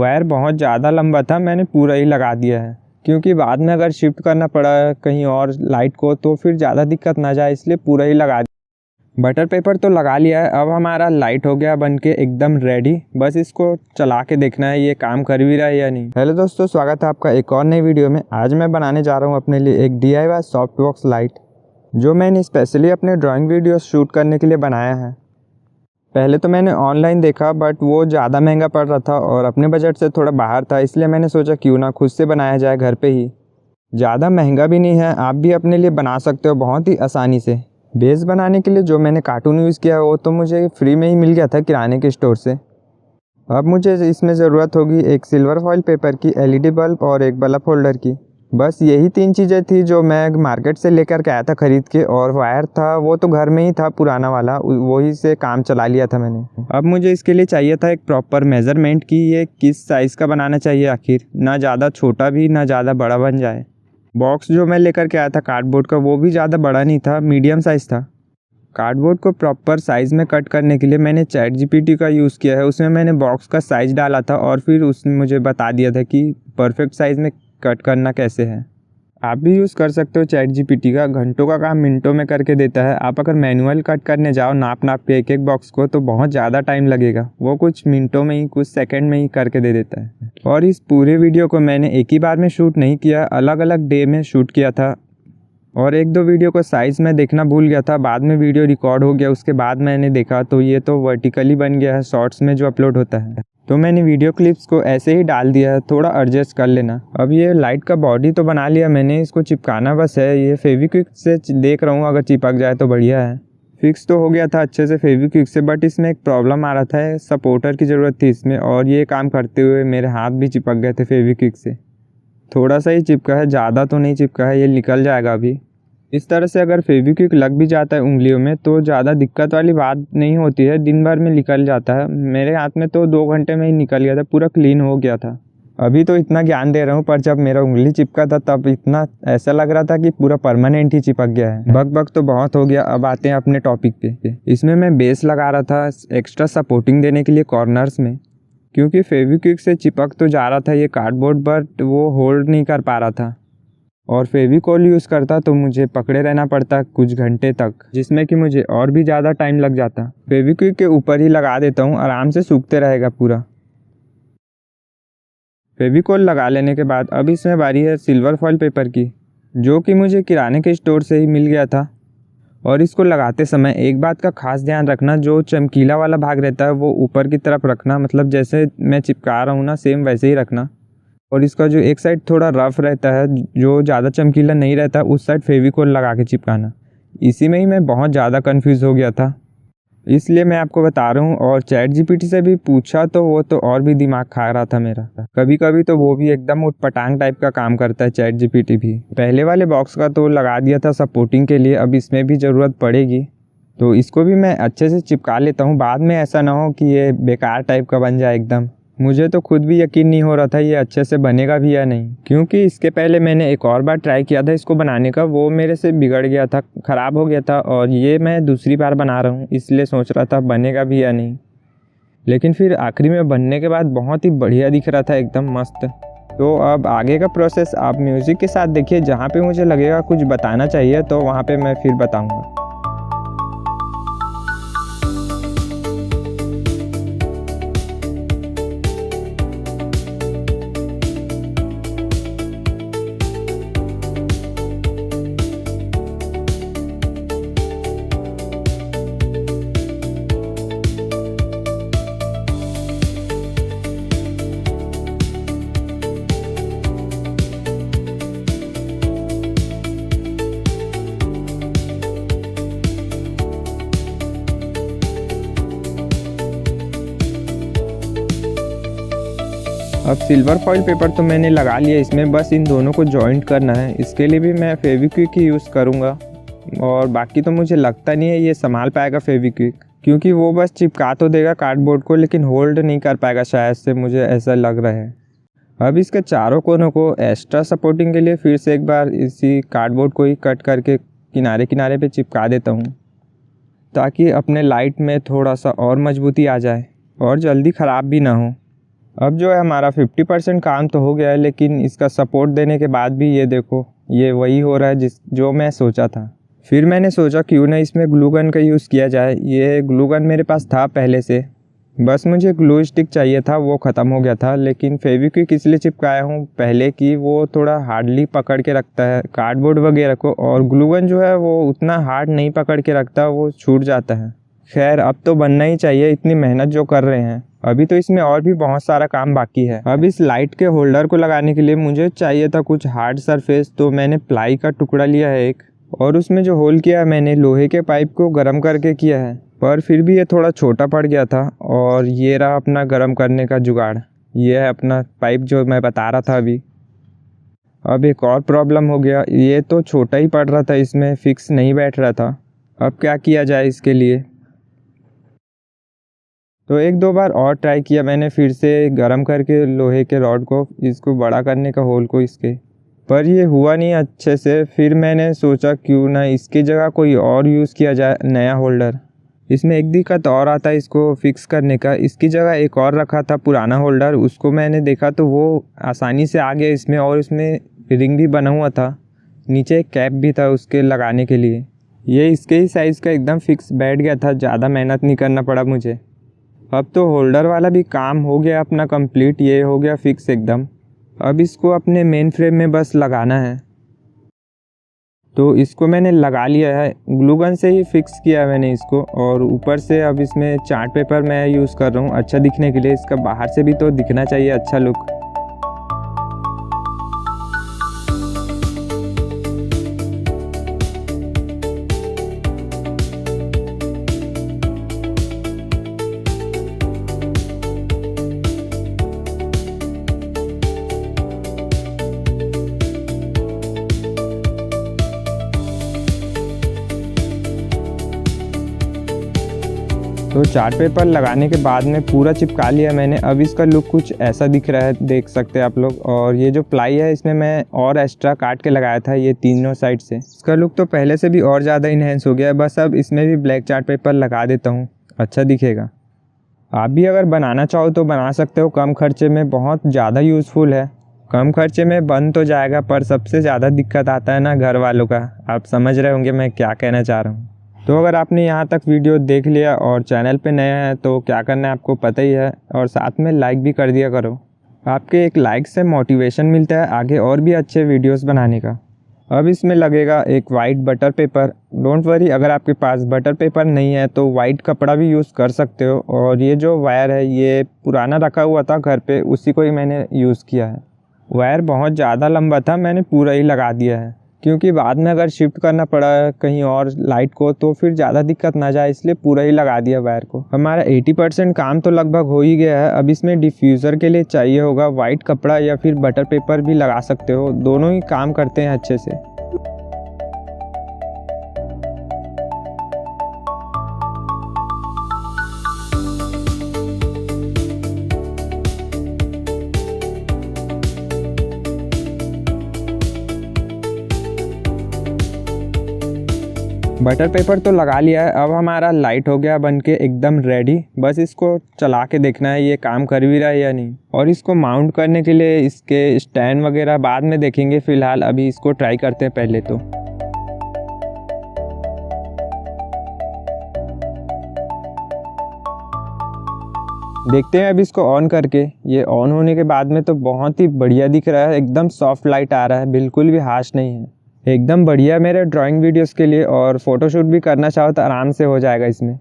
Wire बहुत ज़्यादा लंबा था, मैंने पूरा ही लगा दिया है, क्योंकि बाद में अगर शिफ्ट करना पड़ा कहीं और लाइट को तो फिर ज़्यादा दिक्कत ना जाए, इसलिए पूरा ही लगा दिया। बटर पेपर तो लगा लिया है। अब हमारा लाइट हो गया बन के एकदम रेडी। बस इसको चला के देखना है ये काम कर भी रहा है या नहीं। हेलो दोस्तों, स्वागत है आपका एक और नई वीडियो में। आज मैं बनाने जा रहा हूँ अपने लिए एक DIY सॉफ्ट बॉक्स लाइट, जो मैंने स्पेशली अपने ड्राइंग वीडियो शूट करने के लिए बनाया है। पहले तो मैंने ऑनलाइन देखा बट वो ज़्यादा महंगा पड़ रहा था और अपने बजट से थोड़ा बाहर था, इसलिए मैंने सोचा क्यों ना खुद से बनाया जाए घर पे ही। ज़्यादा महंगा भी नहीं है, आप भी अपने लिए बना सकते हो बहुत ही आसानी से। बेस बनाने के लिए जो मैंने कार्टून यूज़ किया वो तो मुझे फ्री में ही मिल गया था किराने के स्टोर से। अब मुझे इसमें ज़रूरत होगी एक सिल्वर फॉइल पेपर की, LED बल्ब और एक बल्ब होल्डर की। बस यही 3 चीज़ें थी जो मैं मार्केट से लेकर के आया था ख़रीद के, और वायर था वो तो घर में ही था पुराना वाला, वही से काम चला लिया था मैंने। अब मुझे इसके लिए चाहिए था एक प्रॉपर मेज़रमेंट कि ये किस साइज़ का बनाना चाहिए आखिर, ना ज़्यादा छोटा भी ना ज़्यादा बड़ा बन जाए। बॉक्स जो मैं लेकर के आया था कार्डबोर्ड का वो भी ज़्यादा बड़ा नहीं था, मीडियम साइज़ था। कार्डबोर्ड को प्रॉपर साइज़ में कट करने के लिए मैंने ChatGPT का यूज़ किया है। उसमें मैंने बॉक्स का साइज़ डाला था और फिर उसने मुझे बता दिया था कि परफेक्ट साइज़ में कट करना कैसे है। आप भी यूज़ कर सकते हो ChatGPT का, घंटों का काम मिनटों में करके देता है। आप अगर मैनुअल कट करने जाओ नाप के एक एक बॉक्स को तो बहुत ज़्यादा टाइम लगेगा, वो कुछ मिनटों में ही, कुछ सेकंड में ही करके दे देता है। और इस पूरे वीडियो को मैंने एक ही बार में शूट नहीं किया, अलग अलग डे में शूट किया था। और 1-2 वीडियो को साइज़ में देखना भूल गया था, बाद में वीडियो रिकॉर्ड हो गया, उसके बाद मैंने देखा तो ये तो वर्टिकली बन गया है शॉर्ट्स में जो अपलोड होता है, तो मैंने वीडियो क्लिप्स को ऐसे ही डाल दिया है, थोड़ा एडजस्ट कर लेना। अब ये लाइट का बॉडी तो बना लिया मैंने, इसको चिपकाना बस है। ये फेविक्विक से देख रहा हूँ, अगर चिपक जाए तो बढ़िया है। फिक्स तो हो गया था अच्छे से फेविक्विक से, बट इसमें एक प्रॉब्लम आ रहा था, सपोर्टर की ज़रूरत थी इसमें, और ये काम करते हुए मेरे हाथ भी चिपक गए थे फेविक्विक से। थोड़ा सा ही चिपका है, ज़्यादा तो नहीं चिपका है, ये निकल जाएगा अभी। इस तरह से अगर फेविक्विक लग भी जाता है उंगलियों में तो ज़्यादा दिक्कत वाली बात नहीं होती है, दिन भर में निकल जाता है। मेरे हाथ में तो 2 घंटे में ही निकल गया था, पूरा क्लीन हो गया था। अभी तो इतना ज्ञान दे रहा हूँ, पर जब मेरा उंगली चिपका था तब इतना ऐसा लग रहा था कि पूरा परमानेंट ही चिपक गया है। बक तो बहुत हो गया, अब आते हैं अपने टॉपिक पे। इसमें मैं बेस लगा रहा था एक्स्ट्रा सपोर्टिंग देने के लिए कॉर्नर्स में, क्योंकि फेविक्विक से चिपक तो जा रहा था ये कार्डबोर्ड, बट वो होल्ड नहीं कर पा रहा था। और फेविकॉल यूज़ करता तो मुझे पकड़े रहना पड़ता कुछ घंटे तक, जिसमें कि मुझे और भी ज़्यादा टाइम लग जाता। फेविक्विक के ऊपर ही लगा देता हूँ, आराम से सूखते रहेगा पूरा। फेविकॉल लगा लेने के बाद अब इसमें बारी है सिल्वर फॉइल पेपर की, जो कि मुझे किराने के स्टोर से ही मिल गया था। और इसको लगाते समय एक बात का खास ध्यान रखना, जो चमकीला वाला भाग रहता है वो ऊपर की तरफ रखना, मतलब जैसे मैं चिपका रहा हूँ ना सेम वैसे ही रखना। और इसका जो एक साइड थोड़ा रफ रहता है, जो ज़्यादा चमकीला नहीं रहता, उस साइड फेविकॉल लगा के चिपकाना। इसी में ही मैं बहुत ज़्यादा कंफ्यूज हो गया था, इसलिए मैं आपको बता रहा हूँ। और ChatGPT से भी पूछा तो वो तो और भी दिमाग खा रहा था मेरा। कभी कभी तो वो भी एकदम उटपटांग टाइप का काम करता है ChatGPT भी। पहले वाले बॉक्स का तो लगा दिया था सपोर्टिंग के लिए, अब इसमें भी ज़रूरत पड़ेगी, तो इसको भी मैं अच्छे से चिपका लेता हूँ, बाद में ऐसा ना हो कि ये बेकार टाइप का बन जाए एकदम। मुझे तो खुद भी यकीन नहीं हो रहा था ये अच्छे से बनेगा भी या नहीं, क्योंकि इसके पहले मैंने एक और बार ट्राई किया था इसको बनाने का, वो मेरे से बिगड़ गया था, ख़राब हो गया था। और ये मैं दूसरी बार बना रहा हूँ, इसलिए सोच रहा था बनेगा भी या नहीं। लेकिन फिर आखिरी में बनने के बाद बहुत ही बढ़िया दिख रहा था, एकदम मस्त। तो अब आगे का प्रोसेस आप म्यूज़िक के साथ देखिए, जहाँ पर मुझे लगेगा कुछ बताना चाहिए तो वहाँ पर मैं फिर बताऊँगा। अब सिल्वर फॉइल पेपर तो मैंने लगा लिया इसमें, बस इन दोनों को जॉइंट करना है। इसके लिए भी मैं फेविक्विक ही यूज़ करूँगा, और बाकी तो मुझे लगता नहीं है ये संभाल पाएगा फेविक्विक, क्योंकि वो बस चिपका तो देगा कार्डबोर्ड को लेकिन होल्ड नहीं कर पाएगा शायद से, मुझे ऐसा लग रहा है। अब इसके चारों कोनों को एक्स्ट्रा सपोर्टिंग के लिए फिर से एक बार इसी कार्डबोर्ड को ही कट करके किनारे किनारे पे चिपका देता हूँ, ताकि अपने लाइट में थोड़ा सा और मजबूती आ जाए और जल्दी ख़राब भी ना हो। अब जो है हमारा 50% काम तो हो गया है, लेकिन इसका सपोर्ट देने के बाद भी ये देखो ये वही हो रहा है जो मैं सोचा था। फिर मैंने सोचा क्यों ना इसमें ग्लू गन का यूज़ किया जाए। ये ग्लू गन मेरे पास था पहले से, बस मुझे ग्लू स्टिक चाहिए था, वो ख़त्म हो गया था। लेकिन फेविक्विक इसलिए चिपकाया हूँ पहले कि वो थोड़ा हार्डली पकड़ के रखता है कार्डबोर्ड वगैरह को, और ग्लू गन जो है वो उतना हार्ड नहीं पकड़ के रखता, वो छूट जाता है। खैर अब तो बनना ही चाहिए, इतनी मेहनत जो कर रहे हैं। अभी तो इसमें और भी बहुत सारा काम बाकी है। अब इस लाइट के होल्डर को लगाने के लिए मुझे चाहिए था कुछ हार्ड सरफेस, तो मैंने प्लाई का टुकड़ा लिया है एक, और उसमें जो होल किया है मैंने लोहे के पाइप को गर्म करके किया है, पर फिर भी ये थोड़ा छोटा पड़ गया था। और ये रहा अपना गर्म करने का जुगाड़, ये है अपना पाइप जो मैं बता रहा था अभी। अब एक और प्रॉब्लम हो गया, ये तो छोटा ही पड़ रहा था, इसमें फिक्स नहीं बैठ रहा था। अब क्या किया जाए इसके लिए? तो एक दो बार और ट्राई किया मैंने, फिर से गरम करके लोहे के रॉड को, इसको बड़ा करने का होल को इसके, पर ये हुआ नहीं अच्छे से। फिर मैंने सोचा क्यों ना इसकी जगह कोई और यूज़ किया जाए नया होल्डर। इसमें एक दिक्कत और आता है इसको फिक्स करने का, इसकी जगह एक और रखा था पुराना होल्डर, उसको मैंने देखा तो वो आसानी से आ गया इसमें, और इसमें रिंग भी बना हुआ था, नीचे एक कैप भी था उसके लगाने के लिए। ये इसके ही साइज़ का एकदम फिक्स बैठ गया था, ज़्यादा मेहनत नहीं करना पड़ा मुझे। अब तो होल्डर वाला भी काम हो गया अपना कंप्लीट, ये हो गया फिक्स एकदम। अब इसको अपने मेन फ्रेम में बस लगाना है। तो इसको मैंने लगा लिया है, ग्लू गन से ही फिक्स किया है मैंने इसको, और ऊपर से अब इसमें चार्ट पेपर मैं यूज़ कर रहा हूँ अच्छा दिखने के लिए। इसका बाहर से भी तो दिखना चाहिए अच्छा लुक। तो चार्ट पेपर लगाने के बाद में पूरा चिपका लिया मैंने। अब इसका लुक कुछ ऐसा दिख रहा है, देख सकते हैं आप लोग। और ये जो प्लाई है इसमें मैं और एक्स्ट्रा काट के लगाया था ये तीनों साइड से। इसका लुक तो पहले से भी और ज़्यादा इन्हेंस हो गया है। बस अब इसमें भी ब्लैक चार्ट पेपर लगा देता हूँ, अच्छा दिखेगा। आप भी अगर बनाना चाहो तो बना सकते हो, कम खर्चे में, बहुत ज़्यादा यूज़फुल है। कम खर्चे में बन तो जाएगा, पर सबसे ज़्यादा दिक्कत आता है ना घर वालों का। आप समझ रहे होंगे मैं क्या कहना चाह रहा हूँ। तो अगर आपने यहाँ तक वीडियो देख लिया और चैनल पे नए हैं तो क्या करना है आपको पता ही है, और साथ में लाइक भी कर दिया करो। आपके एक लाइक से मोटिवेशन मिलता है आगे और भी अच्छे वीडियोस बनाने का। अब इसमें लगेगा एक white butter paper. Don't worry, अगर आपके पास बटर पेपर नहीं है तो वाइट कपड़ा भी यूज़ कर सकते हो। और ये जो वायर है ये पुराना रखा हुआ था घर पे, उसी को ही मैंने यूज़ किया है। वायर बहुत ज़्यादा लंबा था, मैंने पूरा ही लगा दिया है, क्योंकि बाद में अगर शिफ्ट करना पड़ा कहीं और लाइट को तो फिर ज़्यादा दिक्कत ना जाए, इसलिए पूरा ही लगा दिया वायर को। हमारा 80% काम तो लगभग हो ही गया है। अब इसमें डिफ्यूज़र के लिए चाहिए होगा वाइट कपड़ा या फिर बटर पेपर भी लगा सकते हो, दोनों ही काम करते हैं अच्छे से। बटर पेपर तो लगा लिया है, अब हमारा लाइट हो गया बन के एकदम रेडी। बस इसको चला के देखना है ये काम कर भी रहा है या नहीं। और इसको माउंट करने के लिए इसके स्टैंड वगैरह बाद में देखेंगे, फ़िलहाल अभी इसको ट्राई करते हैं पहले तो। देखते हैं अब इसको ऑन करके। ये ऑन होने के बाद में तो बहुत ही बढ़िया दिख रहा है, एकदम सॉफ्ट लाइट आ रहा है, बिल्कुल भी हार्श नहीं है, एकदम बढ़िया मेरे ड्राइंग वीडियोस के लिए। और फोटोशूट भी करना चाहो तो आराम से हो जाएगा इसमें।